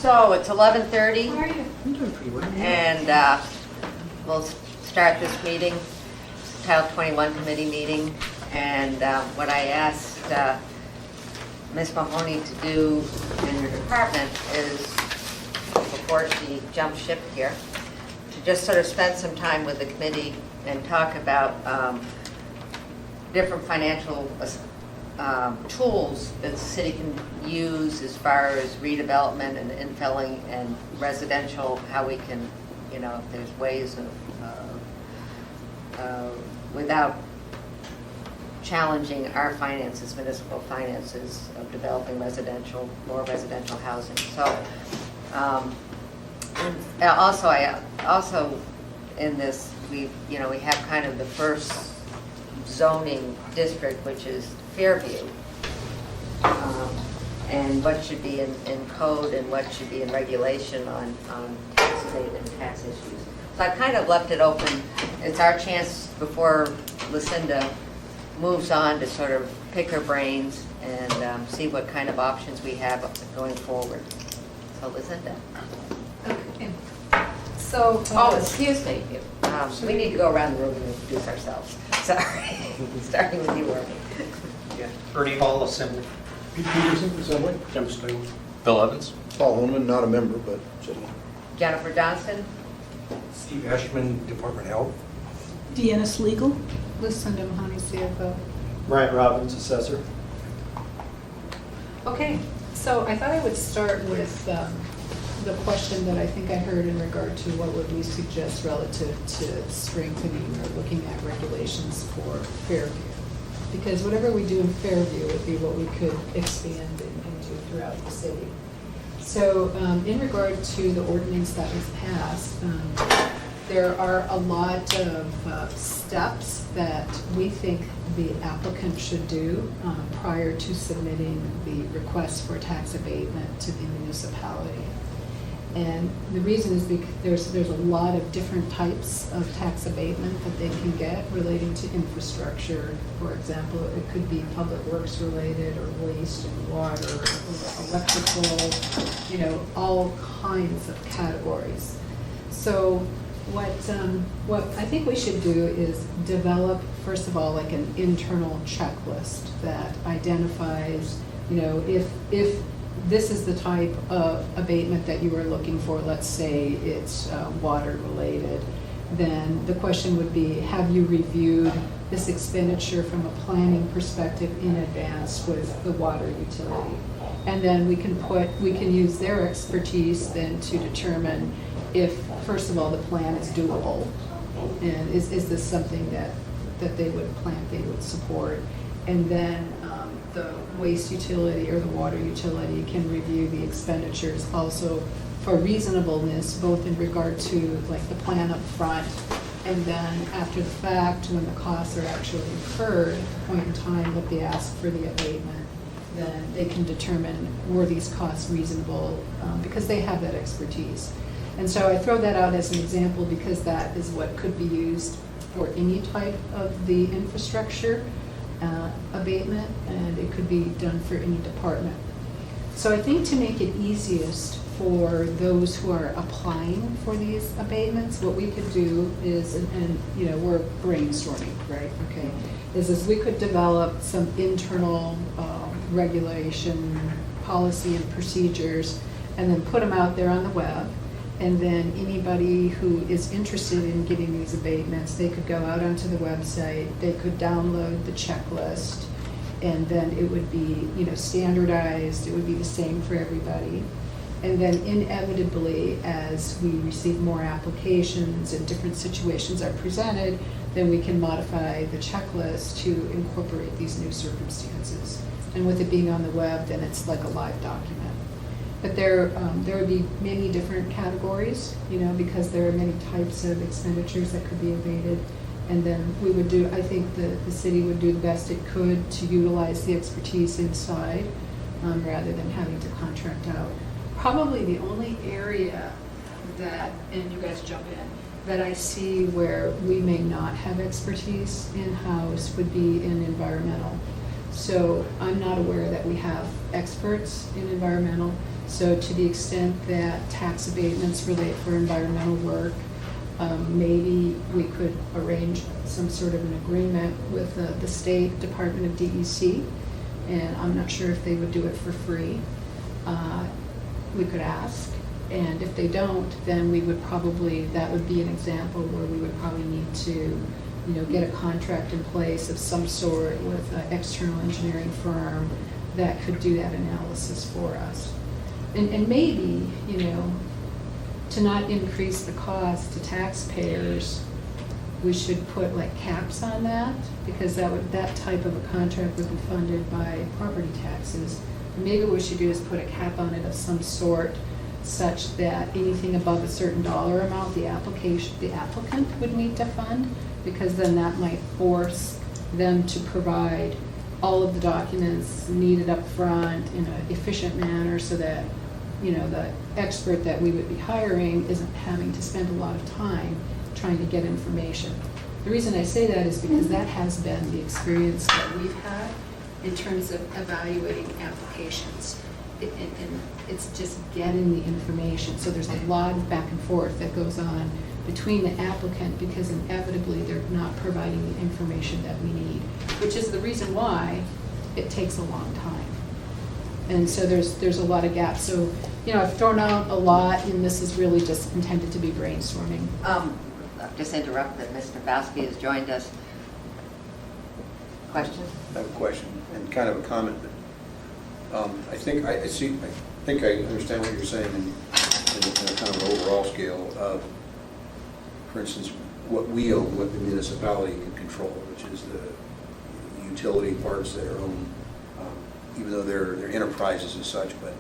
So it's 11:30 How are you? I'm doing pretty well. and we'll start this meeting, Title 21 committee meeting. And what I asked Ms. Mahoney to do in her department is, before she jumps ship here, to just sort of spend some time with the committee and talk about different financial tools that the city can use as far as redevelopment and infilling and residential, how we can, you know, if there's ways of, without challenging our finances, municipal finances, of developing more residential housing. So, and also in this, we have kind of the first zoning district, which is Fairview, and what should be in code and what should be in regulation on tax abatement and tax issues. So I kind of left it open. It's our chance before Lucinda moves on to sort of pick her brains and see what kind of options we have going forward. So Lucinda. Okay. So, Excuse me. We need to go around the room and introduce ourselves. Sorry. Starting with you, Ernie. Yeah. Ernie Hall, Assembly. Pete Peterson, Assembly. Jim Stone. Bill Evans. Paul Holman, not a member, but sitting. Jennifer Johnston. Steve Ashman, Department of Health. DNS Legal. Lucinda Mahoney, CFO. Ryan Robbins, Assessor. Okay, so I thought I would start with the question that I think I heard in regard to what would we suggest relative to strengthening or looking at regulations for Fairview. Because whatever we do in Fairview would be what we could expand and do throughout the city. So in regard to the ordinance that was passed, there are a lot of steps that we think the applicant should do prior to submitting the request for tax abatement to the municipality. And the reason is because there's a lot of different types of tax abatement that they can get relating to infrastructure. For example, it could be public works related or waste and water or electrical, all kinds of categories. So what I think we should do is develop, first of all, like an internal checklist that identifies, if this is the type of abatement that you are looking for, let's say it's water related, then the question would be, have you reviewed this expenditure from a planning perspective in advance with the water utility? And then we can use their expertise then to determine if, first of all, the plan is doable, and is this something that they would support, and then the waste utility or the water utility can review the expenditures also for reasonableness, both in regard to like the plan up front, and then after the fact, when the costs are actually incurred, at the point in time that they ask for the abatement, then they can determine were these costs reasonable, because they have that expertise. And so I throw that out as an example because that is what could be used for any type of the infrastructure abatement, and it could be done for any department. So I think to make it easiest for those who are applying for these abatements, what we could do is, and we're brainstorming, right? Okay, is we could develop some internal regulation, policy and procedures, and then put them out there on the web. And then anybody who is interested in getting these abatements, they could go out onto the website, they could download the checklist, and then it would be, standardized, it would be the same for everybody. And then inevitably, as we receive more applications and different situations are presented, then we can modify the checklist to incorporate these new circumstances. And with it being on the web, then it's like a live document. But there would be many different categories, because there are many types of expenditures that could be abated. And then we would do, I think the city would do the best it could to utilize the expertise inside rather than having to contract out. Probably the only area that, and you guys jump in, that I see where we may not have expertise in-house would be in environmental. So I'm not aware that we have experts in environmental. So to the extent that tax abatements relate for environmental work, maybe we could arrange some sort of an agreement with the State Department of DEC, and I'm not sure if they would do it for free. We could ask, and if they don't, then we would probably, that would be an example where we would probably need to, get a contract in place of some sort with an external engineering firm that could do that analysis for us. And maybe, to not increase the cost to taxpayers, we should put like caps on that, because that type of a contract would be funded by property taxes. Maybe what we should do is put a cap on it of some sort, such that anything above a certain dollar amount, the applicant would need to fund, because then that might force them to provide all of the documents needed up front in an efficient manner, so that the expert that we would be hiring isn't having to spend a lot of time trying to get information. The reason I say that is because that has been the experience that we've had in terms of evaluating applications. And it's just getting the information. So there's a lot of back and forth that goes on between the applicant, because inevitably they're not providing the information that we need, which is the reason why it takes a long time. And so there's a lot of gaps. So, I've thrown out a lot, and this is really just intended to be brainstorming. I'll just interrupt that Mr. Bowski has joined us. Question? I have a question and kind of a comment, but I think I understand what you're saying in a kind of an overall scale. For instance, what we own, what the municipality can control, which is the utility parts that are owned, even though they're enterprises and such, but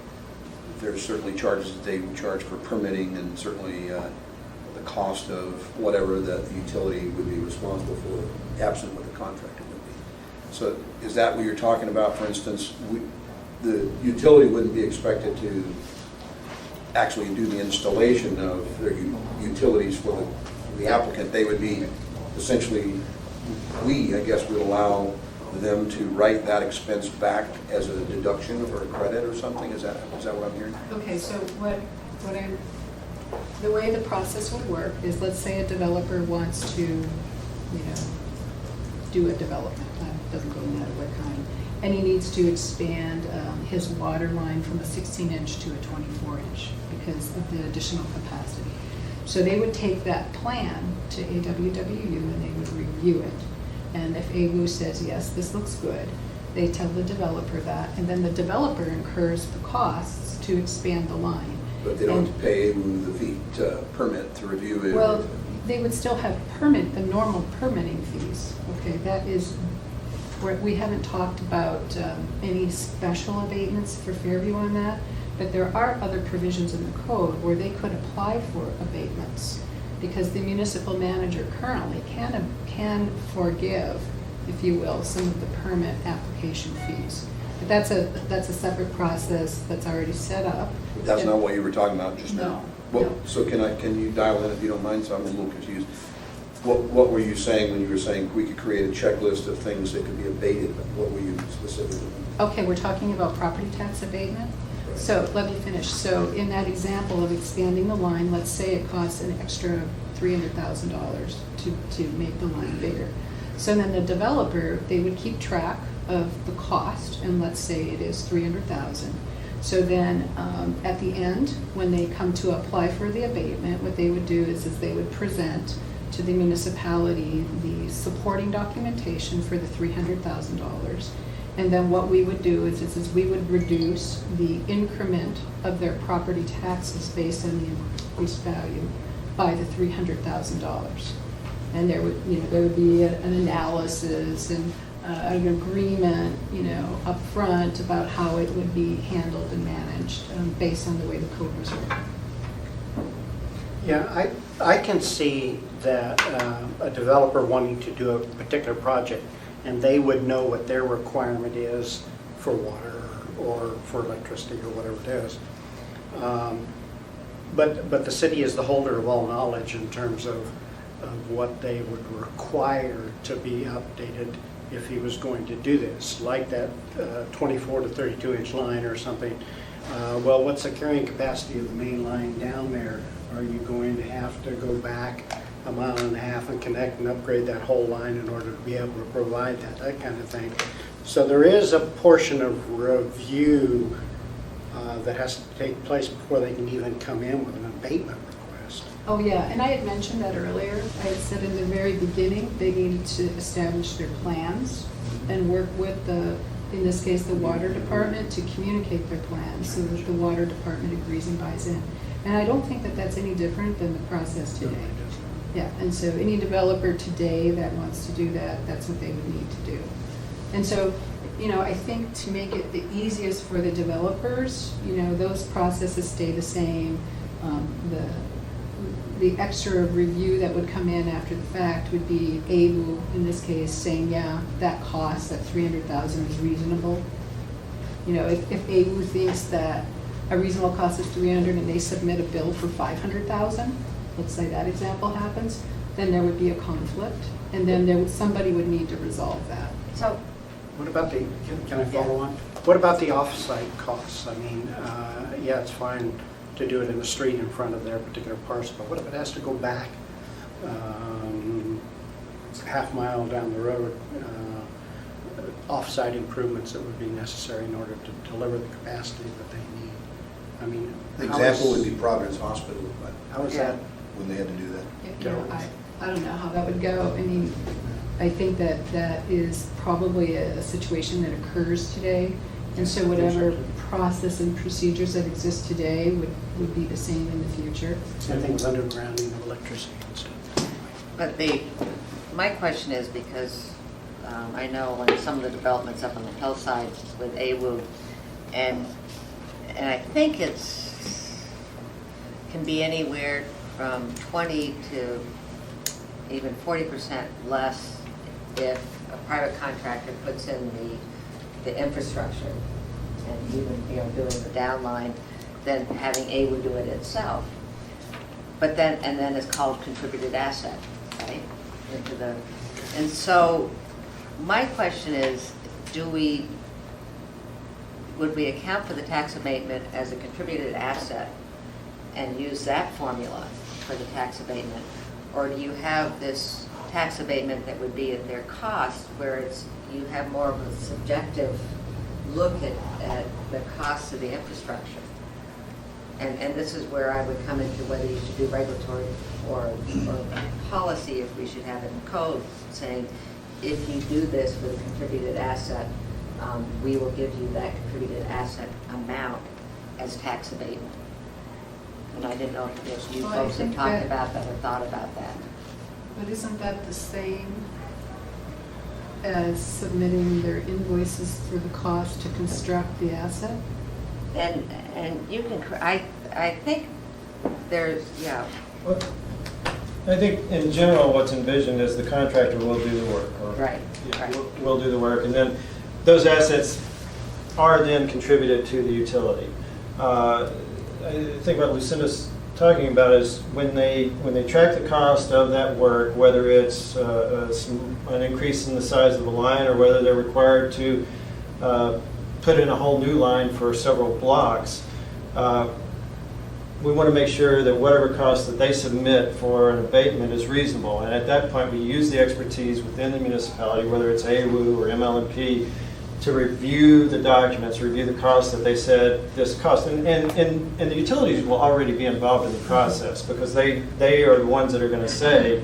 there's certainly charges that they would charge for permitting, and certainly the cost of whatever that the utility would be responsible for, absent what the contractor would be. So is that what you're talking about? For instance, the utility wouldn't be expected to actually do the installation of their utilities for the applicant. They would be essentially, I guess, would allow them to write that expense back as a deduction or a credit or something? Is that what I'm hearing? Okay, so the way the process would work is, let's say a developer wants to, do a development, doesn't really matter what kind, and he needs to expand his water line from a 16-inch to a 24-inch because of the additional capacity. So they would take that plan to AWWU and they would review it. And if AWU says, yes, this looks good, they tell the developer that, and then the developer incurs the costs to expand the line. But they don't have to pay the fee to permit to review it? Well, they would still have the normal permitting fees. Okay, that is, we haven't talked about any special abatements for Fairview on that, but there are other provisions in the code where they could apply for abatements, because the municipal manager currently can forgive, if you will, some of the permit application fees. But that's a separate process that's already set up. That's not what you were talking about just now? No. No. So can you dial in if you don't mind? So I'm a little confused. What were you saying when you were saying we could create a checklist of things that could be abated? What were you specifically? Okay, we're talking about property tax abatement. So let me finish. So in that example of expanding the line, let's say it costs an extra $300,000 to make the line bigger. So then the developer, they would keep track of the cost, and let's say it is $300,000. So then at the end, when they come to apply for the abatement, what they would do is they would present to the municipality the supporting documentation for the $300,000. And then what we would do is we would reduce the increment of their property taxes based on the increased value by the $300,000. And there would be an analysis and an agreement, up front about how it would be handled and managed based on the way the code was written. Yeah, I can see that a developer wanting to do a particular project, and they would know what their requirement is for water or for electricity or whatever it is. But the city is the holder of all knowledge in terms of what they would require to be updated if he was going to do this, like that 24 to 32 inch line or something. Well, what's the carrying capacity of the main line down there? Are you going to have to go back a mile and a half and connect and upgrade that whole line in order to be able to provide that kind of thing? So there is a portion of review that has to take place before they can even come in with an abatement request. Oh, yeah, and I had mentioned that earlier. I had said in the very beginning, they needed to establish their plans and work with the, in this case, the water department to communicate their plans so that the water department agrees and buys in. And I don't think that that's any different than the process today. Yeah, and so any developer today that wants to do that, that's what they would need to do. And so, you know, I think to make it the easiest for the developers, you know, those processes stay the same. The extra review that would come in after the fact would be ABU, in this case, saying, yeah, that cost, that $300,000 is reasonable. You know, if ABU thinks that a reasonable cost is $300 and they submit a bill for $500,000, let's say that example happens, then there would be a conflict, and then somebody would need to resolve that. So, What about the, can I follow on? What about the off-site costs? I mean, yeah, it's fine to do it in the street in front of their particular parcel, but what if it has to go back half mile down the road? Off-site improvements that would be necessary in order to deliver the capacity that they need. I mean, The how example is- would be Providence Hospital, but How is Yeah. that? when they had to do that. You know, I don't know how that would go. I mean, I think that that is probably a situation that occurs today. And so whatever process and procedures that exist today would be the same in the future. Same thing with undergrounding of electricity and stuff. but my question is because I know when some of the developments up on the hillside with AWU, and I think can be anywhere from 20 to even 40% less if a private contractor puts in the infrastructure and even, you know, doing the downline than having AWU do it itself. But then it's called contributed asset, right? And so my question is, would we account for the tax abatement as a contributed asset and use that formula for the tax abatement? Or do you have this tax abatement that would be at their cost, where you have more of a subjective look at the cost of the infrastructure? And this is where I would come into whether you should do regulatory or policy, if we should have it in code, saying, if you do this with a contributed asset, we will give you that contributed asset amount as tax abatement. And I didn't know if you Well, I folks have think talked that- about that or thought about that. But isn't that the same as submitting their invoices for the cost to construct the asset? And you can, I think there's, yeah, Well, I think in general, what's envisioned is the contractor will do the work. Or, Right, yeah, right. will do the work, and then those assets are then contributed to the utility. I think what Lucinda's talking about is when they track the cost of that work, whether it's an increase in the size of the line or whether they're required to put in a whole new line for several blocks, we want to make sure that whatever cost that they submit for an abatement is reasonable. And at that point, we use the expertise within the municipality, whether it's AWU or MLMP, to review the documents, review the costs that they said this cost. And the utilities will already be involved in the process because they are the ones that are going to say,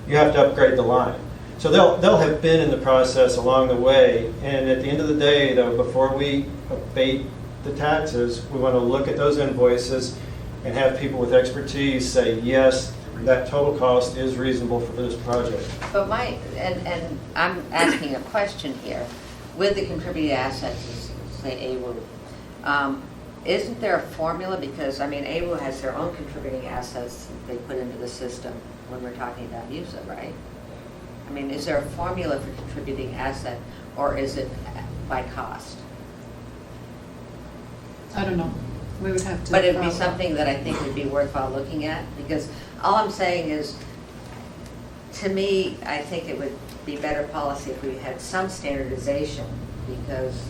you have to upgrade the line. So they'll have been in the process along the way. And at the end of the day, though, before we abate the taxes, we want to look at those invoices and have people with expertise say, yes, that total cost is reasonable for this project. but and I'm asking a question here. With the contributed assets, say AWU, isn't there a formula? Because, I mean, AWU has their own contributing assets that they put into the system when we're talking about MUSA, right? I mean, is there a formula for contributing asset, or is it by cost? I don't know. We would have to. But it'd be follow up. something that I think would be worthwhile looking at, because all I'm saying is, to me, I think it would be better policy if we had some standardization, because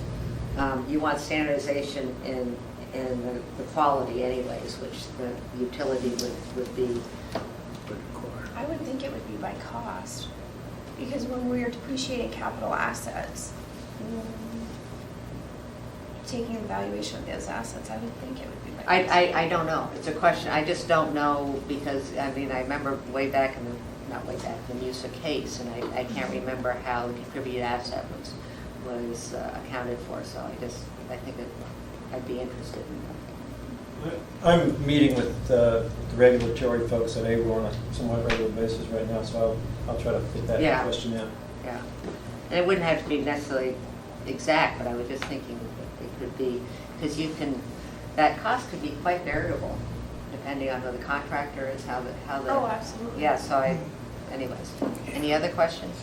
you want standardization in in the quality anyways, which the utility would be. I would think it would be by cost, because when we are depreciating capital assets, taking the valuation of those assets, I would think it would be by cost. I don't know. It's a question. I just don't know because, I mean, I remember way back in the, not way back, the MUSA case, and I can't remember how the contributed asset was accounted for, so I think I'd be interested in that. I'm meeting with the regulatory folks at AWO on a somewhat regular basis right now, so I'll try to fit that Yeah. question in. Yeah. And it wouldn't have to be necessarily exact, but I was just thinking that it could be, because you can, that cost could be quite variable, depending on who the contractor is, how the. Oh, absolutely. Yeah, so anyways, any other questions?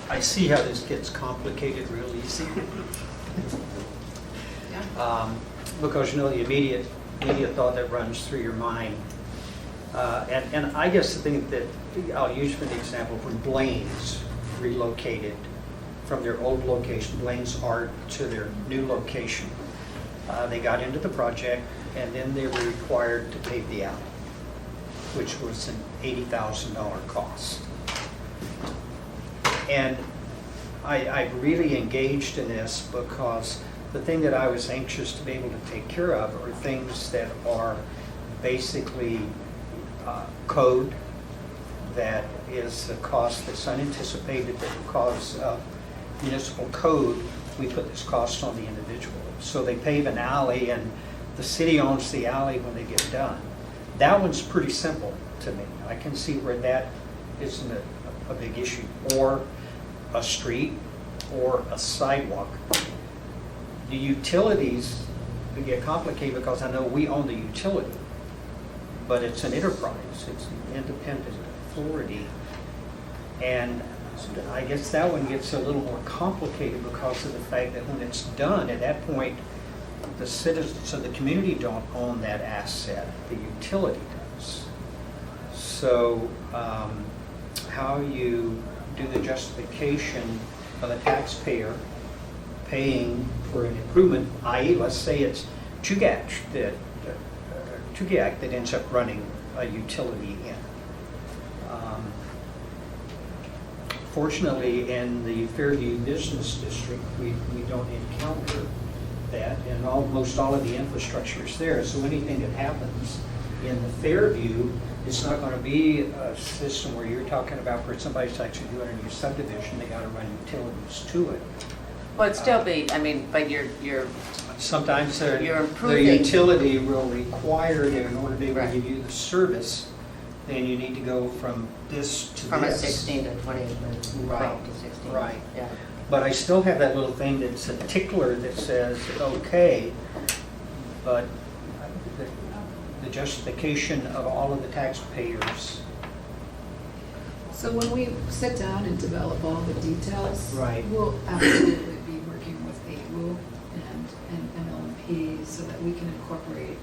I see how this gets complicated real easy. Because you know the immediate thought that runs through your mind. And I guess the thing that I'll use for the example, when Blaine's relocated from their old location, Blaine's Art, to their new location, they got into the project and then they were required to pave the alley, which was an $80,000 cost. And I really engaged in this because the thing that I was anxious to be able to take care of are things that are basically code, that is a cost that's unanticipated, that because of municipal code, we put this cost on the individual. So they pave an alley and the city owns the alley when they get done. That one's pretty simple to me. I can see where that isn't a big issue. Or a street or a sidewalk. The utilities get complicated because I know we own the utility, but it's an enterprise, it's an independent authority. And I guess that one gets a little more complicated because of the fact that when it's done, at that point, the citizens of the community don't own that asset, the utility does. So how you do the justification of a taxpayer paying for an improvement, i.e., let's say it's Chugach that ends up running a utility in. Fortunately, in the Fairview Business District, we don't encounter that, and almost all of the infrastructure is there. So anything that happens in the Fairview, it's not going to be a system where you're talking about where somebody's actually doing a new subdivision, they got to run utilities to it. Well, it'd still be, I mean, but you're Sometimes You're the improving. utility will require that in order to be able to Right. give you the service, then you need to go from this to from a this. 16 to 20, Right, 12 to 16. right. Yeah. But I still have that little thing that's a tickler that says, okay, but the justification of all of the taxpayers. So when we sit down and develop all the details, Right. we'll absolutely be working with AWO and MLMP so that we can incorporate,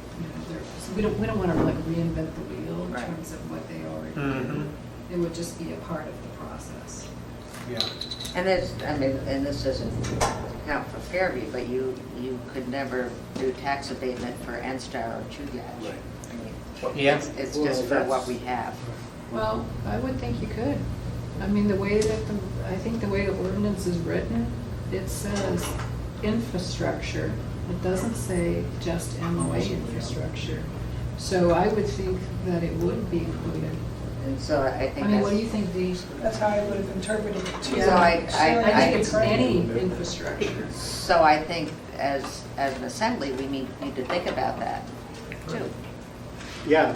so we don't want to like reinvent the wheel in Right. terms of what they already Mhm. do. It would just be a part of the process. Yeah. And this, I mean, and this doesn't count for Fairview, but you could never do tax abatement for Enstar or Chugach. Right. I mean, Yeah. It's just for what we have. Well, I would think you could. I mean, I think the way the ordinance is written, it says infrastructure. It doesn't say just MOA infrastructure. So I would think that it would be included. And so I I think mean, what do that's, you think, Dee? That's how I would have interpreted it too. So I I think it's any infrastructure. so I think as an assembly, we need to think about that too. Yeah,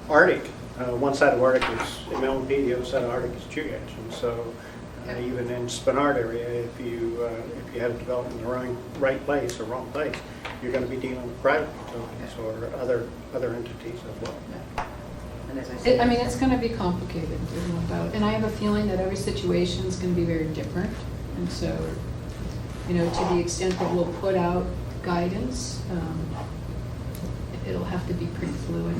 Arctic, one side of Arctic is MLMP, the other side of Arctic is Chugach. And so even in Spenard area, if you have it developed in the right place or wrong place, you're going to be dealing with private utilities or other entities as well. And as I said, I mean, it's going to be complicated, there's no doubt. And I have a feeling that every situation is going to be very different. And so, to the extent that we'll put out guidance, it'll have to be pretty fluid.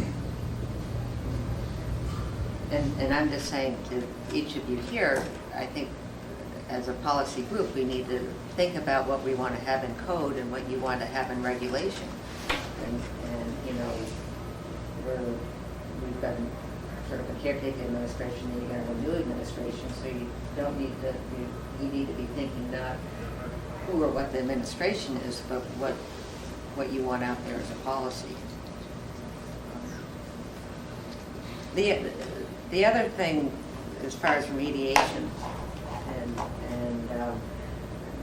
And I'm just saying to each of you here, I think as a policy group, we need to think about what we want to have in code and what you want to have in regulation. And you know, we've got sort of a caretaker administration, and you're going to have a new administration, so you don't need to, you need to be thinking not who or what the administration is, but what you want out there as a policy. The other thing, as far as remediation, and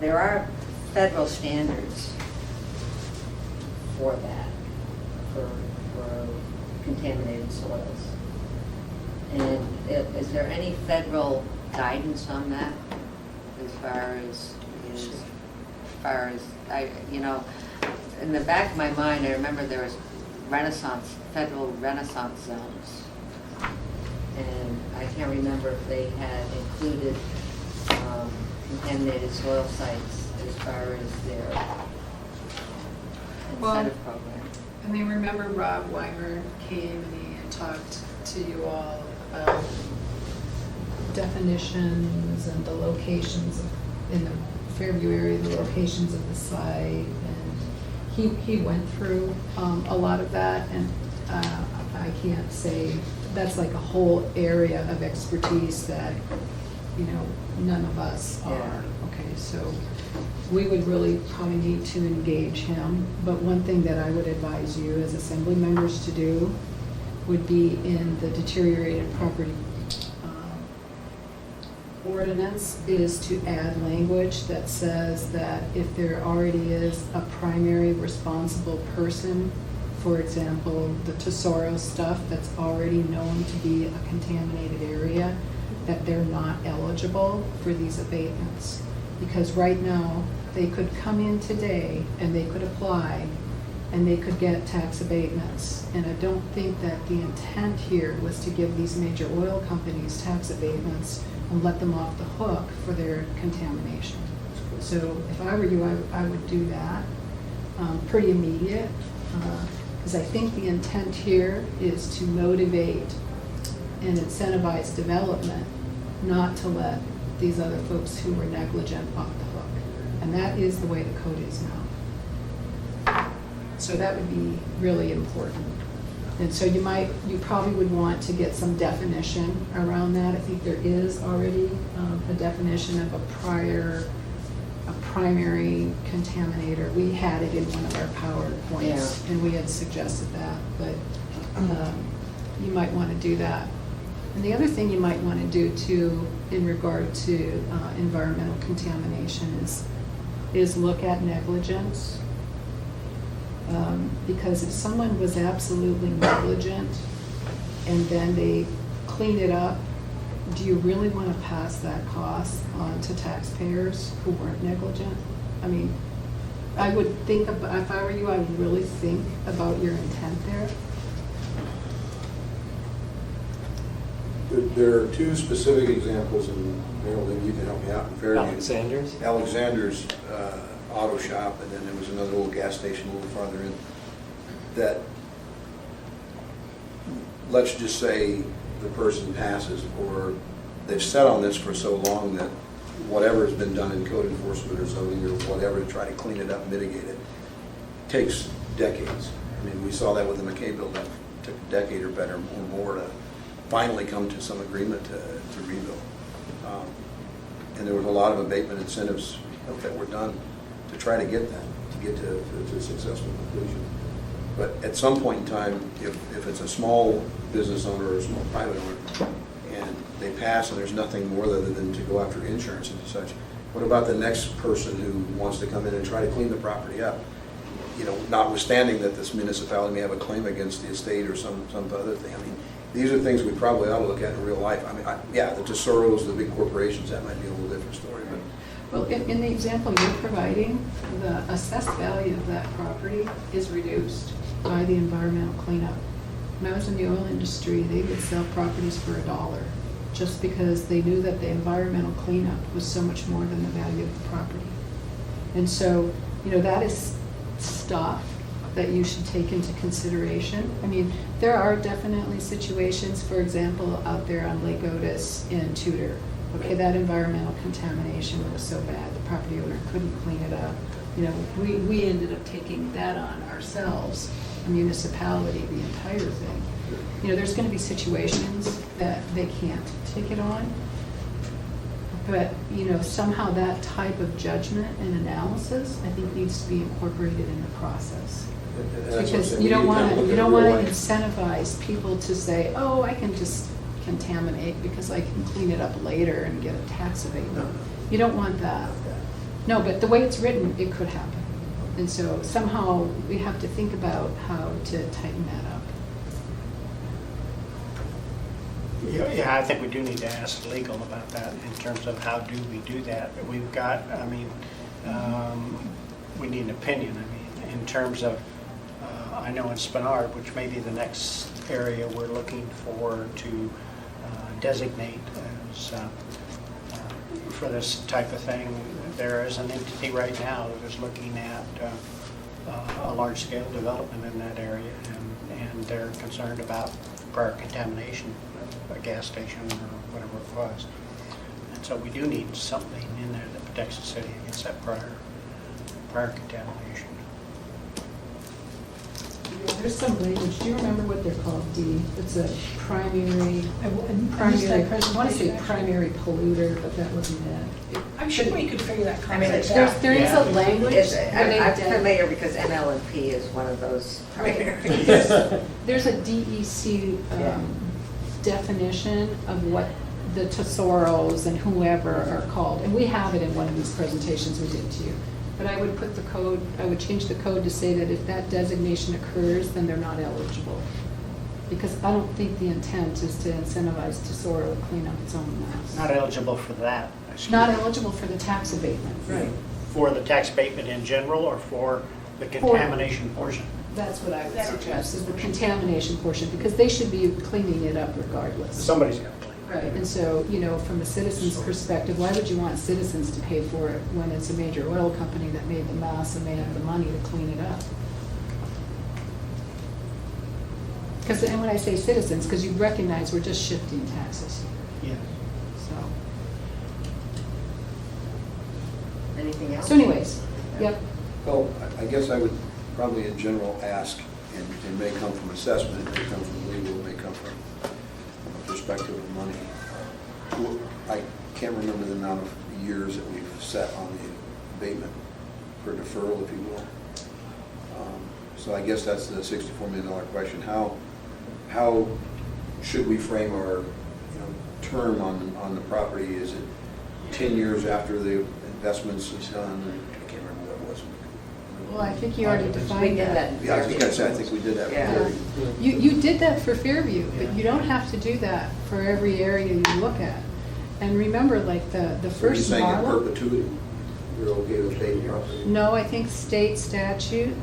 there are federal standards for that, for contaminated soils. And is there any federal guidance on that, as far as you know, in the back of my mind, I remember there was federal Renaissance zones. And I can't remember if they had included contaminated soil sites as far as their incentive program. And I remember Rob Weimer came and he had talked to you all about definitions and the locations in the Fairview area, the locations of the site, and he went through a lot of that, and I can't say, that's like a whole area of expertise that, you know, none of us are. Yeah. Okay, so we would really probably need to engage him, but one thing that I would advise you as assembly members to do would be in the deteriorated property ordinance is to add language that says that if there already is a primary responsible person, for example, the Tesoro stuff that's already known to be a contaminated area, that they're not eligible for these abatements. Because right now, they could come in today and they could apply and they could get tax abatements. And I don't think that the intent here was to give these major oil companies tax abatements and let them off the hook for their contamination. So if I were you, I would do that pretty immediate, because I think the intent here is to motivate and incentivize development, not to let these other folks who were negligent off the hook. And that is the way the code is now. So that would be really important. And so you probably would want to get some definition around that. I think there is already a definition of a primary contaminator. We had it in one of our PowerPoints, and we had suggested that, but you might want to do that. And the other thing you might want to do too, in regard to environmental contamination, is look at negligence. Because if someone was absolutely negligent and then they clean it up, do you really want to pass that cost on to taxpayers who weren't negligent? I mean, I would think, if I were you, I would really think about your intent there. There are two specific examples, and Marilyn, you can help me out in Fairview. Alexander's auto shop, and then there was another little gas station a little farther in, that, let's just say the person passes, or they've sat on this for so long that whatever has been done in code enforcement or zoning or whatever to try to clean it up and mitigate it takes decades. I mean, we saw that with the McKay building. It took a decade or better or more to finally come to some agreement to rebuild. And there was a lot of abatement incentives that were done to try to get that, to get to a successful conclusion. But at some point in time, if it's a small business owner or a small private owner, and they pass and there's nothing more other than to go after insurance and such, what about the next person who wants to come in and try to clean the property up? You know, notwithstanding that this municipality may have a claim against the estate or some other thing. I mean, these are things we probably ought to look at in real life. I mean, yeah, the Tesoros, the big corporations, that might be a little different story, but. Well, in the example you're providing, the assessed value of that property is reduced by the environmental cleanup. When I was in the oil industry, they would sell properties for $1 just because they knew that the environmental cleanup was so much more than the value of the property. And so, you know, that is stuff that you should take into consideration. I mean, there are definitely situations, for example, out there on Lake Otis in Tudor, okay, that environmental contamination was so bad, the property owner couldn't clean it up. You know, we ended up taking that on ourselves, a municipality, the entire thing. You know, there's gonna be situations that they can't take it on. But, you know, somehow that type of judgment and analysis, I think, needs to be incorporated in the process. And that's what I'm Because saying. you don't We need to want look to, at you don't real want to life. incentivize people to say, oh, I can just contaminate because I can clean it up later and get a tax No, abatement. no. You don't want that. No, but the way it's written, it could happen. And so somehow we have to think about how to tighten that up. Yeah, I think we do need to ask legal about that in terms of how do we do that. We've got, I mean, we need an opinion, I mean, in terms of, I know in Spenard, which may be the next area we're looking for to designate as, for this type of thing, there is an entity right now that is looking at a large-scale development in that area, and they're concerned about prior contamination of a gas station or whatever it was. And so we do need something in there that protects the city against that prior contamination. There's some language, do you remember what they're called, Dee? It's a primary, I missed that I want to say presentation, actually. primary polluter, but that wasn't it. I'm sure we could figure that I mean, concept it's- out. There is a language. where I'm they- familiar because ML&P is one of those primaries. There's a DEC Yeah. definition of what the tesororos and whoever are called, and we have it in one of these presentations we did to you. But I would put the code, I would change the code to say that if that designation occurs, then they're not eligible. Because I don't think the intent is to incentivize Tesoro to clean up its own mess. Not eligible for that. excuse Not me. eligible for the tax abatement, right. For the tax abatement in general or for the contamination portion? That's what I would suggest, is the contamination portion, because they should be cleaning it up regardless. Somebody's got to clean. Right, and so, you know, from a citizen's perspective, why would you want citizens to pay for it when it's a major oil company that made the mess and they have the money to clean it up? Because, and when I say citizens, because you recognize we're just shifting taxes here, Yes. so. Anything else? So anyways, yep, Well, I guess I would probably in general ask, and it may come from assessment, it may come from legal, it may come from a perspective of money. I can't remember the amount of years that we've set on the abatement for deferral, if you will. So I guess that's the $64 million question. How should we frame our, term on the property? Is it 10 years after the investments is done? I can't remember what it was. well, I think you already We defined did that. that. Yeah, I was gonna say, I think we did that. Yeah. You did that for Fairview, but you don't have to do that for every area you look at. And remember, like, the So you're first saying in model. perpetuity, you're okay with dating property? No, I think state statute's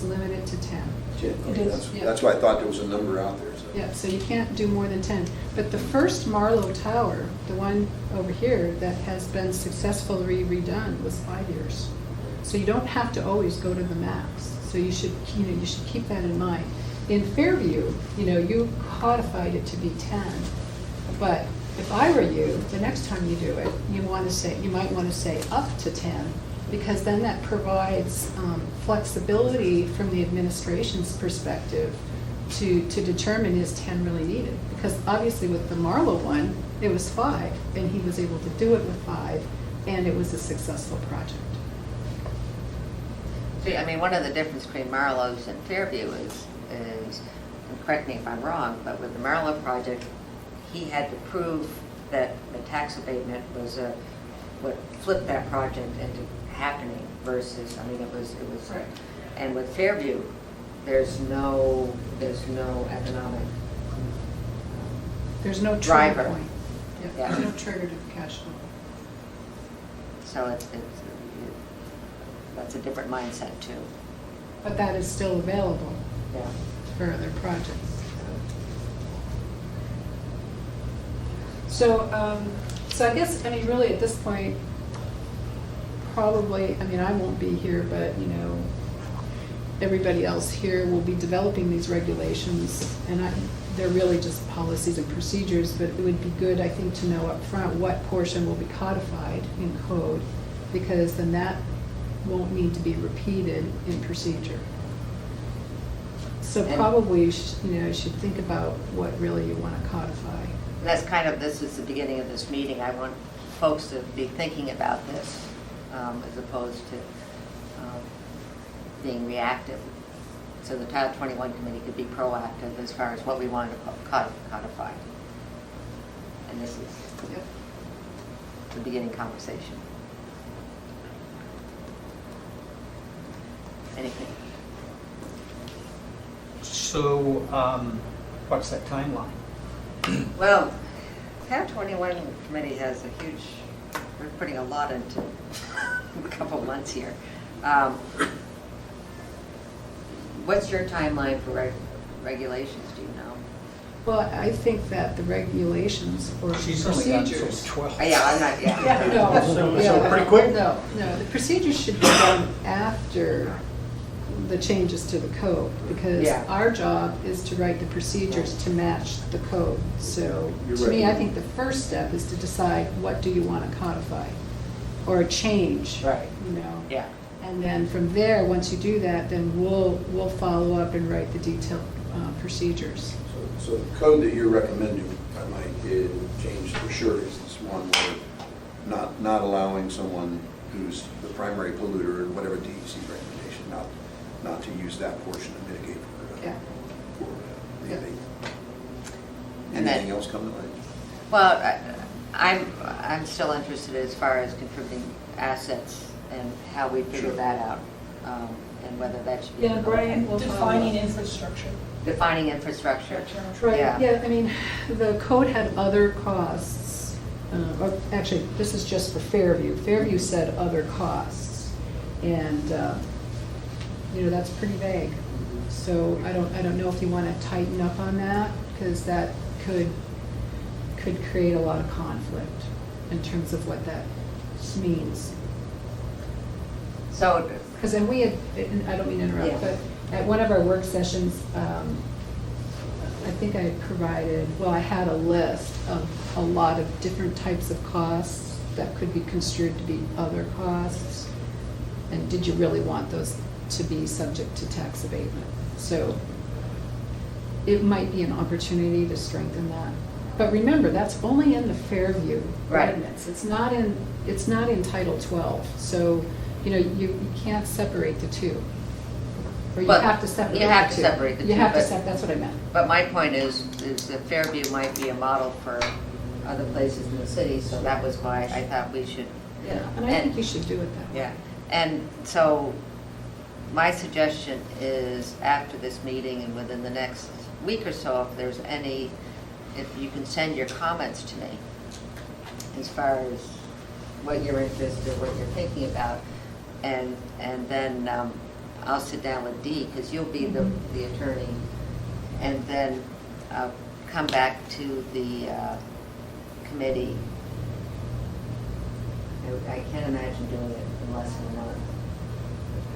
limited to 10. It is. That's why I thought there was a number out there. So. Yeah, so you can't do more than 10. But the first Marlowe Tower, the one over here that has been successfully redone, was 5 years. So you don't have to always go to the max. So you should keep that in mind. In Fairview, you codified it to be 10. But if I were you, the next time you do it, you might want to say up to 10, because then that provides flexibility from the administration's perspective to determine is 10 really needed. Because obviously with the Marlowe one, it was 5, and he was able to do it with 5, and it was a successful project. See, I mean, one of the differences between Marlowe's and Fairview is, and correct me if I'm wrong, but with the Marlowe project, he had to prove that the tax abatement was what flipped that project into happening versus, I mean, it was, Right. and with Fairview, there's no economic, There's no Driver. trigger point. Yeah. There's no trigger to the cash flow. so that's a different mindset too. But that is still available Yeah. for other projects. So I guess, really at this point, probably, I won't be here, but, everybody else here will be developing these regulations. And they're really just policies and procedures, but it would be good, I think, to know up front what portion will be codified in code, because then that won't need to be repeated in procedure. So And- probably, you should think about what really you want to codify. That's kind of, this is the beginning of this meeting. I want folks to be thinking about this as opposed to being reactive. So the Title 21 committee could be proactive as far as what we want to codify. And this is the beginning conversation. Anything? So, what's that timeline? Well, Title 21 committee has a huge, we're putting a lot into a couple months here. What's your timeline for regulations, do you know? Well, I think that the regulations or She's only got until procedures. 12. Yeah, I'm not, yeah. No, So pretty quick? No, the procedures should be done after the changes to the code, because Yeah. our job is to write the procedures to match the code. So, You're to me, right. I think the first step is to decide what do you want to codify, or change. Right. You know? Yeah. And then from there, once you do that, then we'll follow up and write the detailed procedures. So the code that you're recommending, I might change for sure, is this one where not allowing someone who's the primary polluter, or whatever DEC recommendation, not to use that portion to mitigate for Yeah. the Yeah. abatement. And then- Anything else come to mind? Well, I'm still interested as far as contributing assets and how we figure Sure. that out, and whether that should be. Yeah, Brian will follow Defining up. infrastructure. Defining infrastructure. Right, Yeah. yeah, I mean, the code had other costs, or actually, this is just for Fairview. Fairview said other costs, and, that's pretty vague. So I don't know if you want to tighten up on that, because that could create a lot of conflict in terms of what that means. So, Because then we had, I don't mean to interrupt, Yeah. but at one of our work sessions, I think I had provided, I had a list of a lot of different types of costs that could be construed to be other costs. And did you really want those to be subject to tax abatement? So it might be an opportunity to strengthen that. But remember, that's only in the Fairview Right. ordinance. It's not in Title 12. So, you can't separate the two. Or you But have to separate the two. you have to separate the You two, have to but- that's what I meant. but my point is that Fairview might be a model for other places in the city, so that was why I thought we should. Yeah, and I think you should do it that way. Yeah, and so my suggestion is after this meeting and within the next week or so, if you can send your comments to me as far as what you're interested, what you're thinking about, and then I'll sit down with Dee, because you'll be the attorney, and then I'll come back to the committee. I can't imagine doing it in less than a month.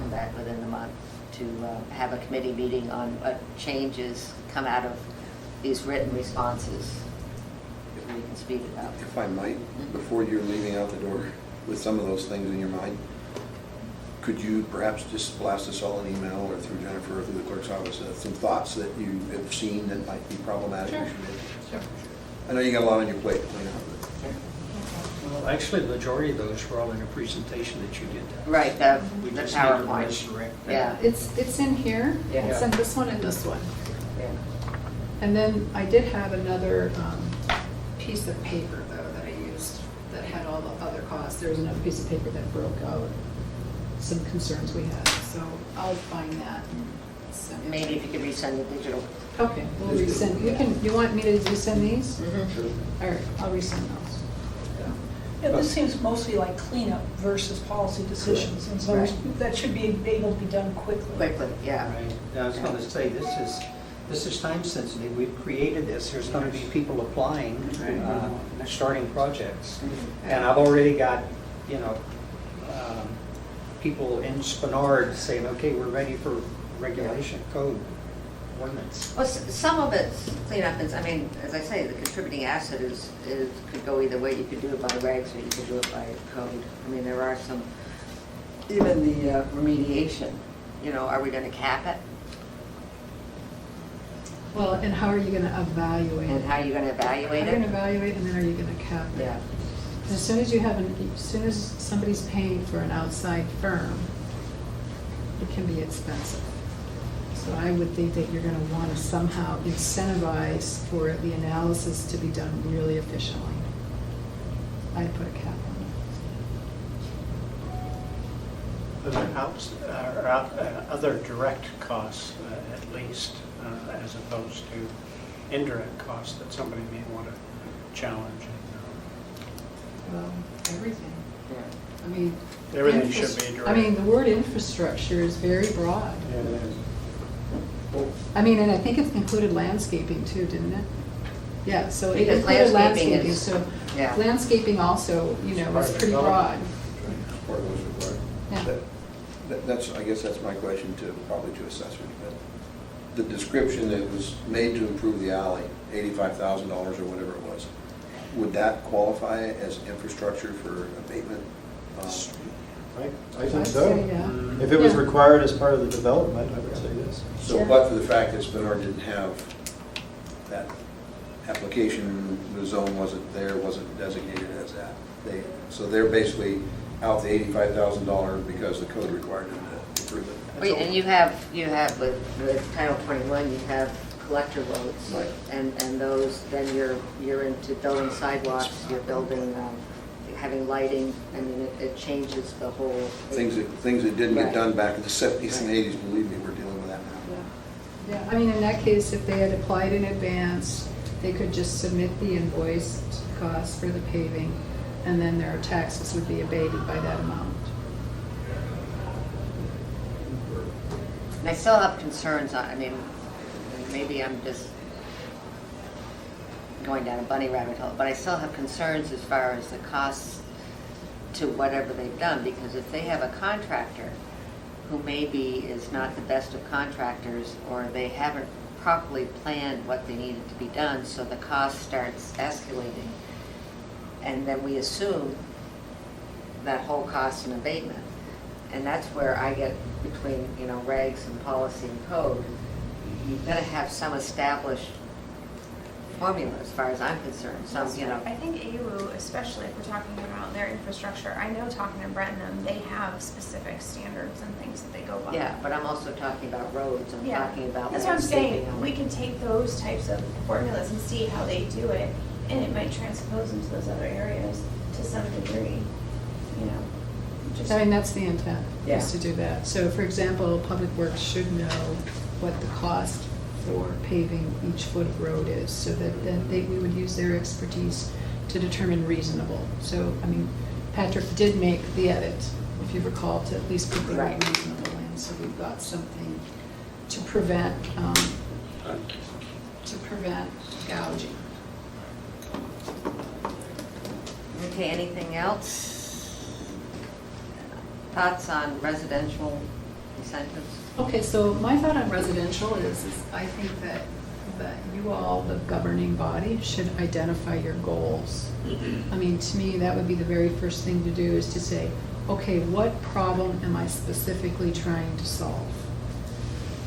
Come back within the month to have a committee meeting on what changes come out of these written responses. We can speed it up. If I might, before you're leaving out the door with some of those things in your mind, could you perhaps just blast us all an email or through Jennifer or through the clerk's office, some thoughts that you have seen that might be problematic? Sure. Sure. I know you got a lot on your plate to clean up, but Well, actually, the majority of those were all in a presentation that you did. Right, the We just need to PowerPoint. resurrect that. Yeah. It's in here. Yeah. It's in this one and this one. Yeah. And then I did have another piece of paper, though, that I used that had all the other costs. There was another piece of paper that broke out some concerns we had, so I'll find that and send it. Maybe if you could resend the digital. Okay, we'll resend. You want me to resend these? All right, I'll resend those. Yeah, this seems mostly like cleanup versus policy decisions, and so Right. that should be able to be done quickly. Quickly, yeah. Right. I was going to say, this is time sensitive. We've created this. There's going to be people applying, starting projects. And I've already got, people in Spenard saying, okay, we're ready for regulation code. ordinance. Well, some of it's cleanup, I mean, as I say, the contributing asset could go either way. You could do it by regs or you could do it by code. I mean, there are some, even the remediation, are we gonna cap it? Well, and how are you gonna evaluate And it? how are you gonna How are evaluate you gonna it? evaluate, and then are you gonna cap it? Yeah. As soon as somebody's paying for an outside firm, it can be expensive. So I would think that you're gonna wanna somehow incentivize for the analysis to be done really efficiently. I'd put a cap on Other direct costs, at least, as opposed to indirect costs that somebody may want to challenge. it. Well, everything. Yeah. I mean. Everything should be direct. I mean, the word infrastructure is very broad. Yeah, it is. I mean, and I think it's included landscaping too, didn't it? Yeah, so it Because included landscaping landscaping, is- so yeah. landscaping also, is pretty broad. Part of what's required. Yeah. That's, I guess that's my question to, probably to assessors, but the description that was made to improve the alley, $85,000 or whatever it was, would that qualify as infrastructure for abatement? I think I'd so. say, yeah. If it was Yeah. required as part of the development, I would say yes. So, Sure. but for the fact that Spinard didn't have that application, the zone wasn't there, wasn't designated as that. So they're basically out the $85,000 because the code required them to improve it. Well, and you have with Title 21, you have collector roads. Right. And those, then you're into building sidewalks, you're building, having lighting. I mean, it changes the whole. Things that didn't Right. get done back in the 70s and Right. 80s, believe me, we're dealing with that now. Yeah, I mean, in that case, if they had applied in advance, they could just submit the invoiced cost for the paving, and then their taxes would be abated by that amount. And I still have concerns, I mean, maybe I'm just going down a bunny rabbit hole, but I still have concerns as far as the costs to whatever they've done, because if they have a contractor who maybe is not the best of contractors, or they haven't properly planned what they needed to be done, so the cost starts escalating, and then we assume that whole cost and abatement. And that's where I get between, regs and policy and code. You've got to have some established formula as far as I'm concerned, some, I think AWU, especially if we're talking about their infrastructure, I know talking to Brett and them, they have specific standards and things that they go by. yeah, but I'm also talking about roads, I'm Yeah. talking about That's what I'm landscaping. saying, we can take those types of formulas and see how they do it, and it might transpose into those other areas to some degree, just. I mean, that's the intent, Yeah. is to do that. So, for example, Public Works should know what the cost for paving each foot of road is, so that then we would use their expertise to determine reasonable. So, I mean, Patrick did make the edit, if you recall, to at least put the word Right. reasonable in, so we've got something to prevent gouging. Okay, anything else? Thoughts on residential incentives? Okay, so my thought on residential is I think that you all, the governing body, should identify your goals. I mean, to me, that would be the very first thing to do, is to say, okay, what problem am I specifically trying to solve?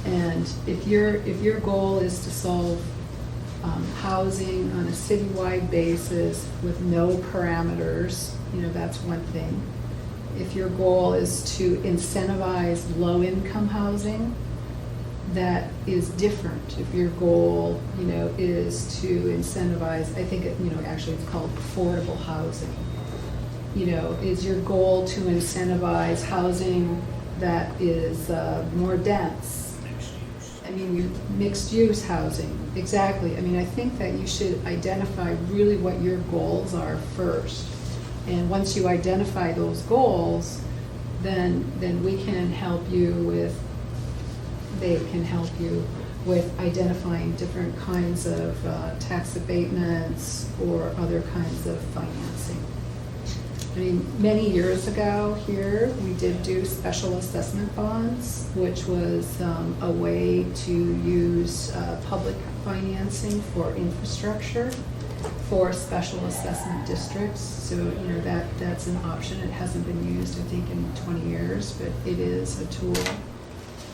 And if your goal is to solve housing on a citywide basis with no parameters, that's one thing. If your goal is to incentivize low-income housing, that is different. If your goal, is to incentivize, I think, actually it's called affordable housing. Is your goal to incentivize housing that is more dense? I mean, mixed-use housing, exactly. I mean, I think that you should identify really what your goals are first. And once you identify those goals, then we can help you with, they can help you with identifying different kinds of tax abatements or other kinds of financing. I mean, many years ago here, we did do special assessment bonds, which was a way to use public financing for infrastructure for special assessment districts. So, you know, that's an option. It hasn't been used, I think, in 20 years, but it is a tool.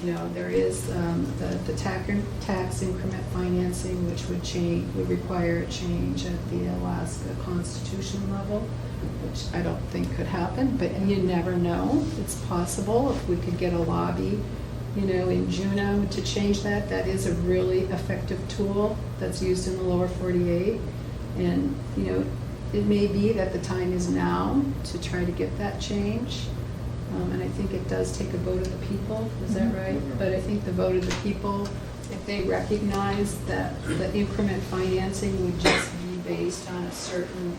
You know, there is the tax increment financing, which would require a change at the Alaska Constitution level, which I don't think could happen, but you never know. It's possible if we could get a lobby, you know, in Juneau to change that. That is a really effective tool that's used in the lower 48. And, you know, it may be that the time is now to try to get that change. And I think it does take a vote of the people, is that right? But I think the vote of the people, if they recognize that the increment financing would just be based on a certain,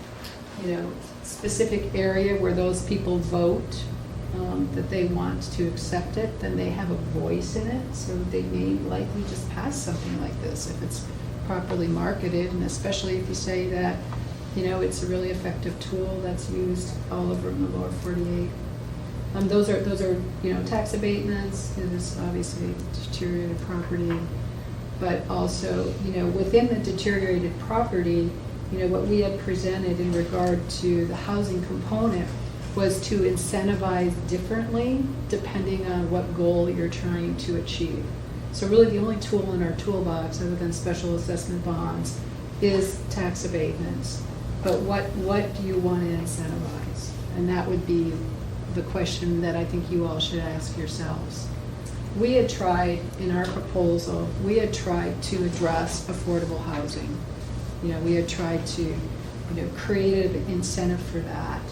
you know, specific area where those people vote, that they want to accept it, then they have a voice in it. So they may likely just pass something like this if it's properly marketed, and especially if you say that, you know, it's a really effective tool that's used all over in the lower 48. Those are, you know, tax abatements. There's obviously deteriorated property, but also, you know, within the deteriorated property, you know, what we had presented in regard to the housing component was to incentivize differently depending on what goal you're trying to achieve. So really the only tool in our toolbox, other than special assessment bonds, is tax abatements. But what do you want to incentivize? And that would be the question that I think you all should ask yourselves. We had tried, in our proposal, we had tried to address affordable housing. You know, we had tried to, you know, create an incentive for that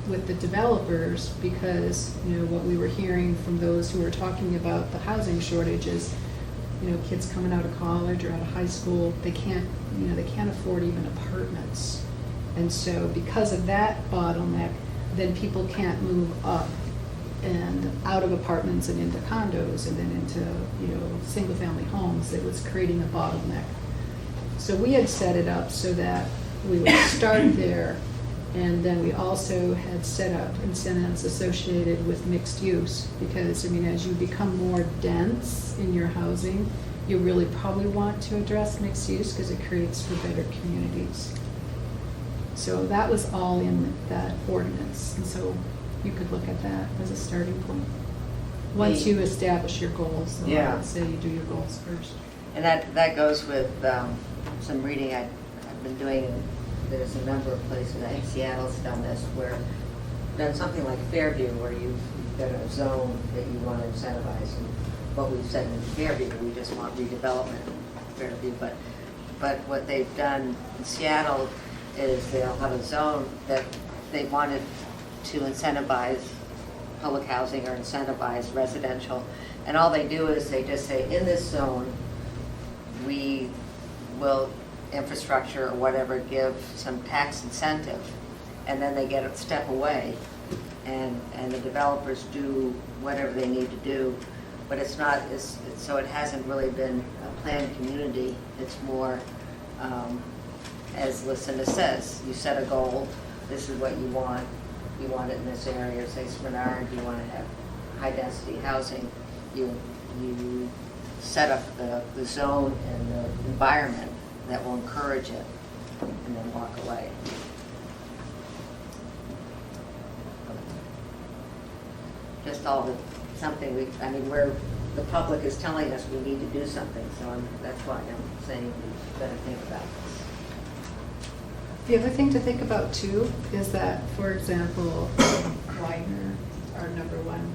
with the developers, because, you know, what we were hearing from those who were talking about the housing shortages, you know, kids coming out of college or out of high school, they can't afford even apartments. And so because of that bottleneck, then people can't move up and out of apartments and into condos and then into, you know, single-family homes. It was creating a bottleneck. So we had set it up so that we would start there, and then we also had set up incentives associated with mixed use, because, I mean, as you become more dense in your housing, you really probably want to address mixed use because it creates for better communities. So that was all in that ordinance, and so you could look at that as a starting point. Once you establish your goals, so I would say you do your goals first. And that goes with some reading I've been doing, and there's a number of places, I think Seattle's done this, where done something like Fairview, where you've got a zone that you want to incentivize. And what we've said in Fairview, we just want redevelopment in Fairview, but what they've done in Seattle is they'll have a zone that they wanted to incentivize public housing or incentivize residential. And all they do is they just say, in this zone, we will infrastructure or whatever give some tax incentive, and then they get a step away, and the developers do whatever they need to do. But it's not, so it hasn't really been a planned community. It's more, as Lucinda says, you set a goal, this is what you want it in this area. Say Spenard, you want to have high density housing, you set up the zone and the environment that will encourage it, and then walk away. Just something where the public is telling us we need to do something, so that's why I'm saying we better think about this. The other thing to think about too is that, for example, Widener, our number one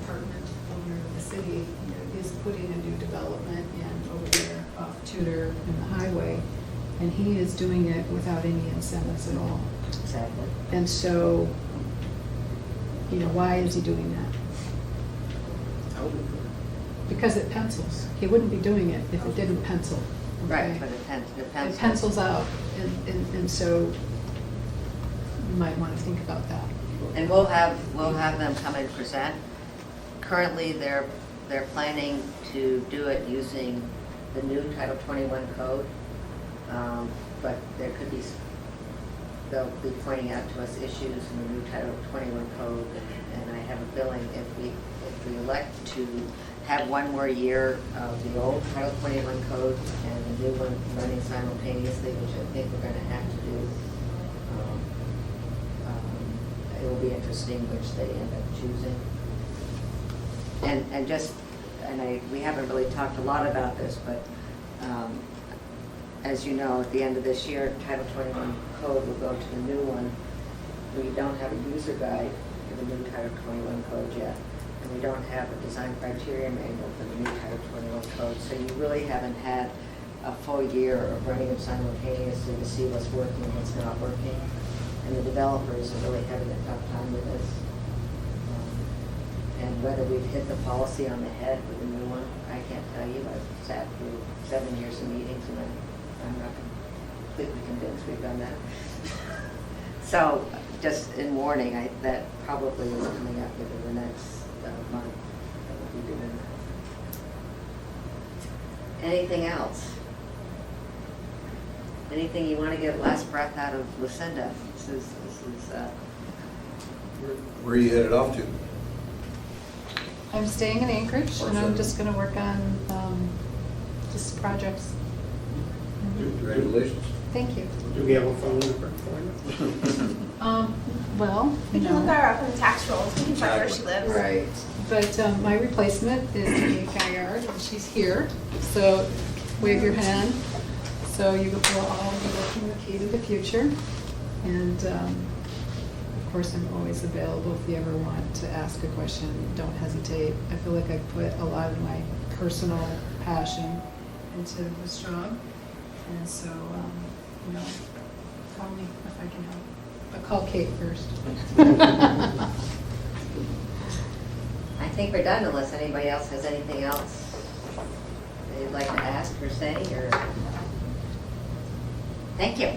apartment owner in the city, you know, is putting a new development in over there off Tudor and the highway, and he is doing it without any incentives at all. Exactly. And so, you know, why is he doing that? Because it pencils. He wouldn't be doing it if it didn't pencil. Okay? Right, but it pencils. It pencils out, and so you might want to think about that. And we'll have them come and present. Currently, they're planning to do it using the new Title 21 code, but there could be they'll be pointing out to us issues in the new Title 21 code, and I have a feeling if we elect to have one more year of the old Title 21 code and the new one running simultaneously, which I think we're gonna have to do, it will be interesting which they end up choosing. We haven't really talked a lot about this, but as you know, at the end of this year, Title 21 code will go to the new one. We don't have a user guide for the new Title 21 code yet, and we don't have a design criteria manual for the new Title 21 code, so you really haven't had a full year of running them simultaneously to see what's working and what's not working, and the developers are really having a tough time with this. And whether we've hit the policy on the head with the new one, I can't tell you. I've sat through 7 years of meetings, and I'm not completely convinced we've done that. So, just in warning, that probably is coming up within the next month that we'll be doing that. Anything else? Anything you want to get last breath out of Lucinda? This is Where are you headed off to? I'm staying in Anchorage, and I'm just gonna work on just projects. Congratulations. Thank you. Do we have a phone number for you? Well, We can look no. her up in the tax rolls, we can find where she lives. Right, but my replacement is Kate Gaillard, and she's here, so wave your hand. So you will all be working with Kate in the future. And of course, I'm always available if you ever want to ask a question, don't hesitate. I feel like I put a lot of my personal passion into this job. And so, call me if I can help. But call Kate first. I think we're done unless anybody else has anything else they'd like to ask or say, or... Thank you.